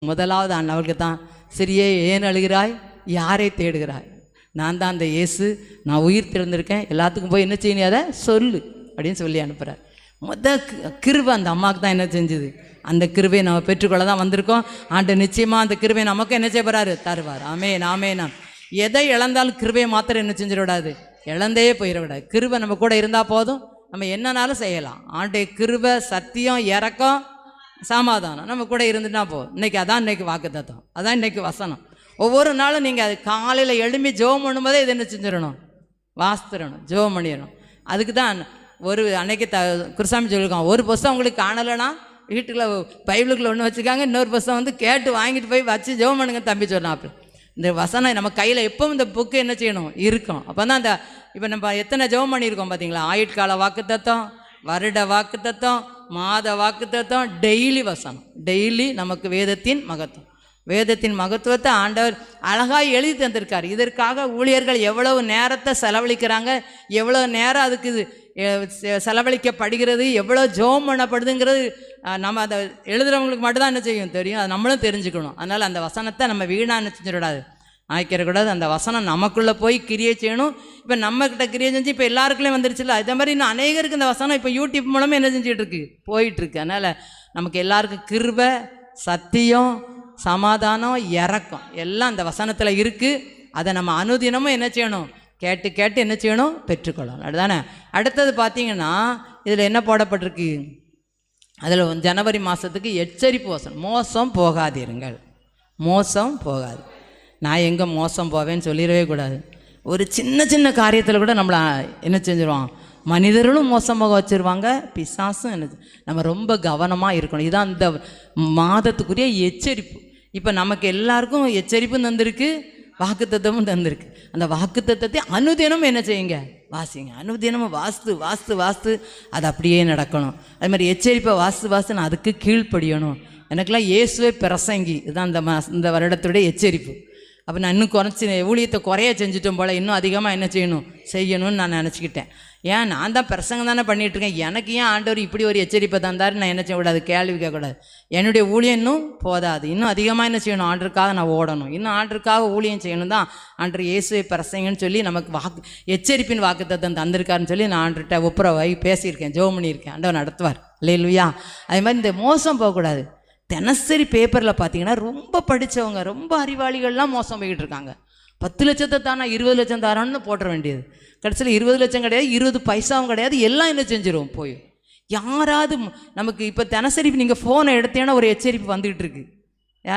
முதலாவது அவளுக்கு தான், சிறியே ஏன் அழுகிறாய், யாரை தேடுகிறாய்? நான் தான் அந்த இயேசு, நான் உயிர் திறந்திருக்கேன், எல்லாத்துக்கும் போய் என்ன செய்யணும் அதை சொல்லு அப்படின்னு சொல்லி அனுப்புகிறார். கிருபை அந்த அம்மாவுக்கு தான் என்ன செஞ்சுது, அந்த கிருபையை நம்ம பெற்றுக்கொள்ள தான் வந்திருக்கோம். ஆண்டவர் நிச்சயமாக அந்த கிருபையை நமக்கு என்ன செய்ய போகிறாரு, தருவார். ஆமே நாம் எதை இழந்தாலும் கிருபையை மாத்திரம் என்ன செஞ்சிடக்கூடாது, இழந்தே போயிடக்கூடாது. கிருபை நம்ம கூட இருந்தால் போதும், நம்ம என்னன்னாலும் செய்யலாம். ஆண்டே கிருபை, சத்தியம், இரக்கம், சமாதானம் நம்ம கூட இருந்துட்டா போதும். இன்றைக்கி அதான் இன்றைக்கி வாக்குத்தத்தம், அதான் இன்றைக்கி வசனம். ஒவ்வொரு நாளும் நீங்கள் அது காலையில் எழும்பி ஜெபம் பண்ணும்போதே இதை என்ன செஞ்சிடணும், வாசித்துடணும், ஜெபம் பண்ணிடணும். அதுக்கு தான் ஒரு அன்னைக்கு குருசாமி சொல்லியிருக்கோம், ஒரு புஸ்தகம் உங்களுக்கு காணலைன்னா வீட்டுக்குள்ள பைபிளுக்குள்ள ஒன்று வச்சுருக்காங்க, இன்னொரு புஸ்தகம் வந்து கேட்டு வாங்கிட்டு போய் வச்சு ஜெபம் பண்ணுங்க தம்பி சொன்னான். அப்படி இந்த வசனம் நம்ம கையில் எப்பவும் இந்த புக்கு என்ன செய்யணும், இருக்கும். அப்போ தான் அந்த இப்போ நம்ம எத்தனை ஜெபம் பண்ணியிருக்கோம் பார்த்தீங்களா, ஆயுட்கால வாக்குத்தத்தம், வருட வாக்குத்தத்தம், மாத வாக்குத்தத்தம், டெய்லி வசனம், டெய்லி நமக்கு வேதத்தின் மகத்துவம், வேதத்தின் மகத்துவத்தை ஆண்டவர் அழகாக எழுதி தந்திருக்கார். இதற்காக ஊழியர்கள் எவ்வளவு நேரத்தை செலவழிக்கிறாங்க, எவ்வளோ நேரம் அதுக்கு செலவழிக்கப்படுகிறது, எவ்வளோ ஜெபம் பண்ணப்படுதுங்கிறது நம்ம அதை எழுதுகிறவங்களுக்கு மட்டும்தான் என்ன செய்யும் தெரியும், அது நம்மளும் தெரிஞ்சுக்கணும். அதனால் அந்த வசனத்தை நம்ம வீணாக என்ன செஞ்சிடக்கூடாது, ஆய்க்கிறக்கூடாது. அந்த வசனம் நமக்குள்ளே போய் கிரியை செய்யணும். இப்போ நம்மக்கிட்ட கிரியை செஞ்சு இப்போ எல்லாருக்குள்ளே வந்துருச்சுல்ல, இதே மாதிரி இன்னும் அநேகருக்கு இந்த வசனம் இப்போ யூடியூப் மூலமாக என்ன செஞ்சிட்ருக்கு, போயிட்டுருக்கு. அதனால் நமக்கு எல்லாருக்கும் கிருபை, சத்தியம், சமாதானம், இரக்கம் எல்லாம் அந்த வசனத்தில் இருக்குது. அதை நம்ம அனுதினமும் என்ன செய்யணும், கேட்டு கேட்டு என்ன செய்யணும், பெற்றுக்கொள்ளணும். அதுதானே. அடுத்தது பார்த்தீங்கன்னா இதில் என்ன போடப்பட்டிருக்கு, அதில் ஜனவரி மாதத்துக்கு எச்சரிப்பு வசனம், மோசம் போகாதீருங்கள், மோசம் போகாது. நான் எங்கே மோசம் போவேன்னு சொல்லிடவே கூடாது. ஒரு சின்ன சின்ன காரியத்தில் கூட நம்மளை என்ன செஞ்சிருவான், மனிதர்களும் மோசம் போக வச்சுருவாங்க, பிசாசும் என்ன. நம்ம ரொம்ப கவனமாக இருக்கணும். இதுதான் இந்த மாதத்துக்குரிய எச்சரிப்பு. இப்போ நமக்கு எல்லாருக்கும் எச்சரிப்பும் தந்திருக்கு, வாக்குத்தத்தமும் தந்திருக்கு. அந்த வாக்குத்தத்தத்தை அனுதினமும் என்ன செய்யுங்க, வாசிங்க. அனுதினமும் வாஸ்து அது அப்படியே நடக்கணும். அது மாதிரி எச்சரிப்பை வாஸ்து நான் அதுக்கு கீழ்ப்படியணும். எனக்கெல்லாம் இயேசுவே பிரசங்கி, இதுதான் இந்த வருடத்துடைய எச்சரிப்பு. அப்போ நான் இன்னும் குறைச்சி ஊழியத்தை குறைய செஞ்சுட்டோம் போல், இன்னும் அதிகமாக என்ன செய்யணும்னு நான் நினச்சிக்கிட்டேன். ஏன் நான் தான் பிரசங்கம் தானே பண்ணிகிட்ருக்கேன், எனக்கு ஏன் ஆண்டவர் இப்படி ஒரு எச்சரிப்பை தந்தார் நான் என்ன செய்யக்கூடாது, கேள்வி கேட்கக்கூடாது. என்னுடைய ஊழியம் இன்னும் போதாது, இன்னும் அதிகமாக என்ன செய்யணும், ஆண்டருக்காக நான் ஓடணும், இன்னும் ஆண்டருக்காக ஊழியம் செய்யணும் தான் ஆண்டர் இயேசுவை பிரசங்கன்னு சொல்லி நமக்கு எச்சரிப்பின் வாக்குத்தத்தம் தந்திருக்காருன்னு சொல்லி நான் ஆண்டர்கிட்ட ஒப்புரவாகி பேசியிருக்கேன், ஜெபம் பண்ணியிருக்கேன். ஆண்டவர் நடத்துவார். இல்லையா? அதே மாதிரி இந்த மோசம் போகக்கூடாது. தினசரி பேப்பரில் பார்த்தீங்கன்னா ரொம்ப படித்தவங்க, ரொம்ப அறிவாளிகள்லாம் மோசம் போய்கிட்டு இருக்காங்க. 10 லட்சத்தை தானே 20 லட்சம் தரோன்னு போட்டுற வேண்டியது, கடைசியில் 20 லட்சம் கிடையாது, 20 பைசாவும் கிடையாது, எல்லாம் என்ன செஞ்சிடும் போய். யாராவது நமக்கு இப்போ தினசரி நீங்கள் ஃபோனை எடுத்தேன்னா ஒரு எச்சரிப்பு வந்துகிட்டு இருக்கு.